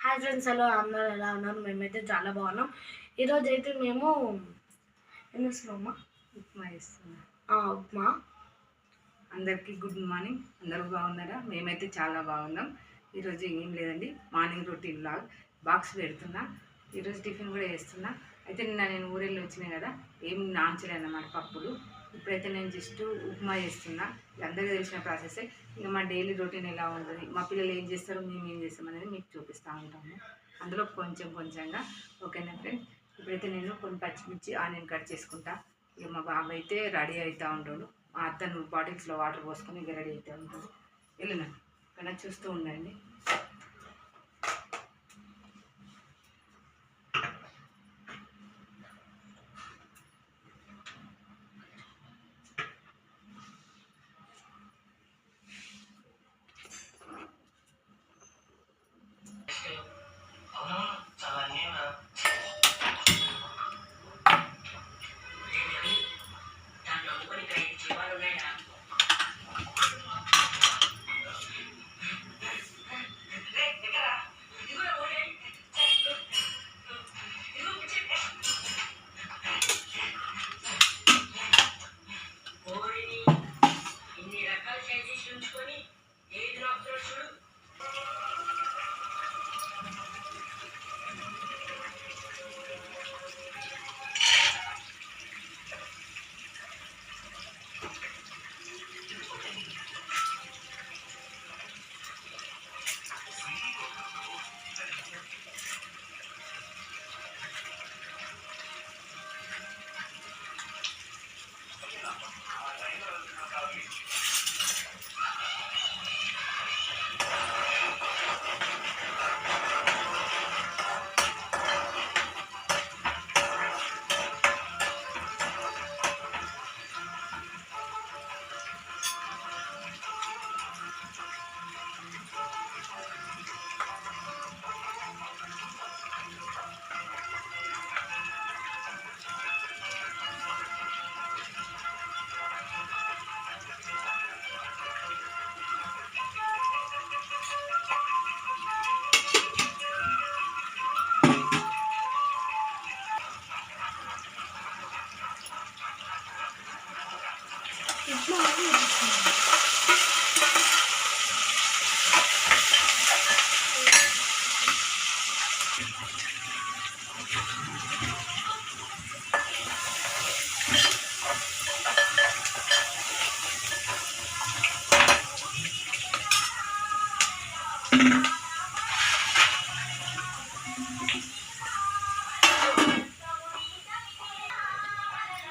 Hi friends, hello అందరూ ఎలా ఉన్నారు? మేమైతే చాలా బాగున్నాం. ఈరోజు అయితే మేము ఏం చేస్తున్నామా? ఉప్మా చేస్తున్నాం. ఉప్మా. అందరికీ గుడ్ మార్నింగ్. అందరూ బాగున్నారా? మేమైతే చాలా బాగున్నాం. ఈరోజు ఏం లేదండి, మార్నింగ్ రొటీన్ లాగ్ బాక్స్ పెడుతున్నా. ఈరోజు టిఫిన్ కూడా చేస్తున్నా. అయితే నేను ఊరెళ్ళి వచ్చినాయి కదా, ఏం నాంచలేదు అన్నమాట పప్పులు. ఇప్పుడైతే నేను జస్ట్ ఉప్మా చేస్తున్నా. అందరికీ తెలిసిన ప్రాసెసే. ఇంకా మా డైలీ రొటీన్ ఎలా ఉంటుంది, మా పిల్లలు ఏం చేస్తారో మేము ఏం చేస్తాం అనేది మీకు చూపిస్తూ ఉంటాము. అందులో కొంచెంగా. ఓకేనా ఫ్రెండ్? ఇప్పుడైతే నేను కొన్ని పచ్చిమిర్చి ఆనియన్ కట్ చేసుకుంటా. ఇక మా బాబు అయితే రెడీ అవుతూ ఉంటాడు. మా అత్తను బాటిల్స్లో వాటర్ పోసుకొని ఇక రెడీ అవుతూ ఉంటాడు. వెళ్ళినా కానీ చూస్తూ ఉండండి.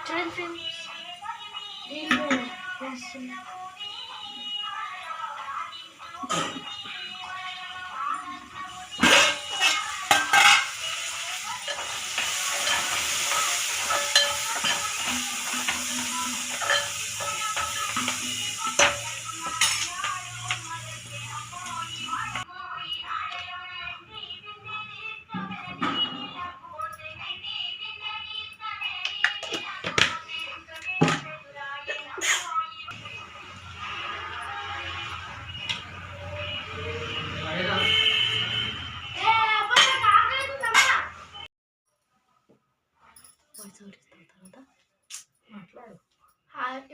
చూడండి ఫ్రెండ్స్, దీంట్లో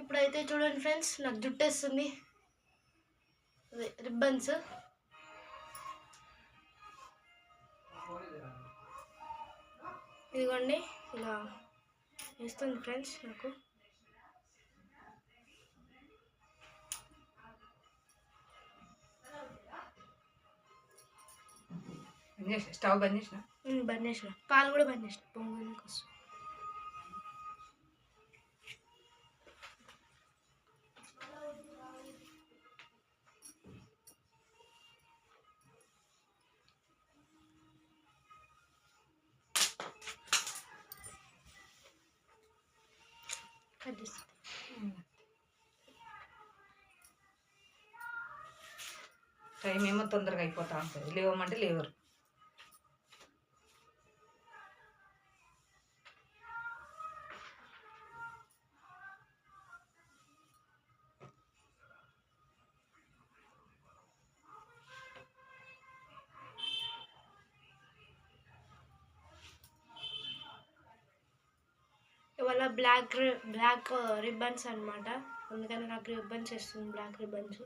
ఇప్పుడైతే చూడండి ఫ్రెండ్స్, నాకు జుట్టేస్తుంది, రిబ్బన్స్. ఇదిగోండి, ఇలా వేస్తుంది ఫ్రెండ్స్ నాకు. స్టవ్ బంద్ చేసిన పాలు కూడా బంద్ చేసిన పొంగల్ కోసం. టైం ఏమో తొందరగా అయిపోతా ఉంటుంది, లేవమంటే లేవరు. మళ్ళీ బ్లాక్ రిబ్బన్స్ అనమాట. అందుకని నాకు రిబ్బన్స్ ఇస్తుంది, బ్లాక్ రిబ్బన్స్.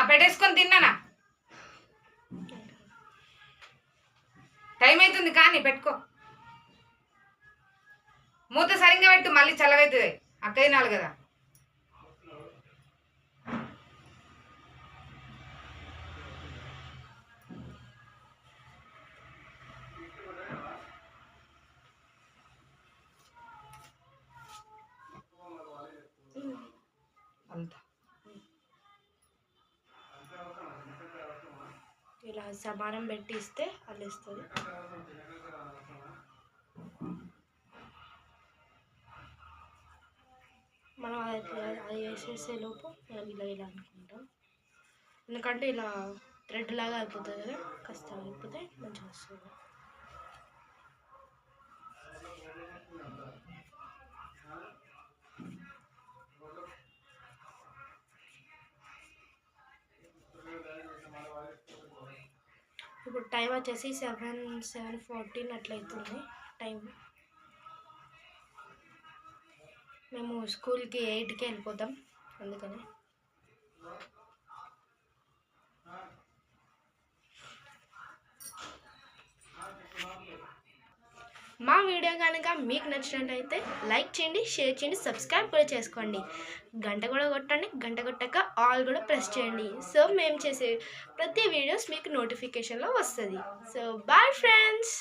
పెట్టేసుకొని తిన్నానా, టైం అవుతుంది కానీ పెట్టుకో. మూత సరిగ్గా పెట్టు, మళ్ళీ చల్లగవుతుంది. అక్క తినాలి కదా. ఇలా సమానం పెట్టి ఇస్తే అల్లిస్తుంది. మనం అది వేసేసే లోపు ఇలా ఇలా అనుకుంటాం. ఎందుకంటే ఇలా థ్రెడ్ లాగా అయిపోతుంది కదా, కాస్త అయిపోతే మంచిగా వస్తుంది. ఇప్పుడు టైం వచ్చేసి 7:14 అట్లయితుంది టైం. మేము స్కూల్కి 8కి వెళ్ళిపోతాం, అందుకని. మా వీడియో కనుక మీకు నచ్చినట్టయితే లైక్ చేయండి, షేర్ చేయండి, సబ్స్క్రైబ్ కూడా చేసుకోండి. గంట కూడా కొట్టండి, గంట కొట్టాక ఆల్ కూడా ప్రెస్ చేయండి. సో మేము చేసే ప్రతి వీడియోస్ మీకు నోటిఫికేషన్లో వస్తుంది. So bye friends.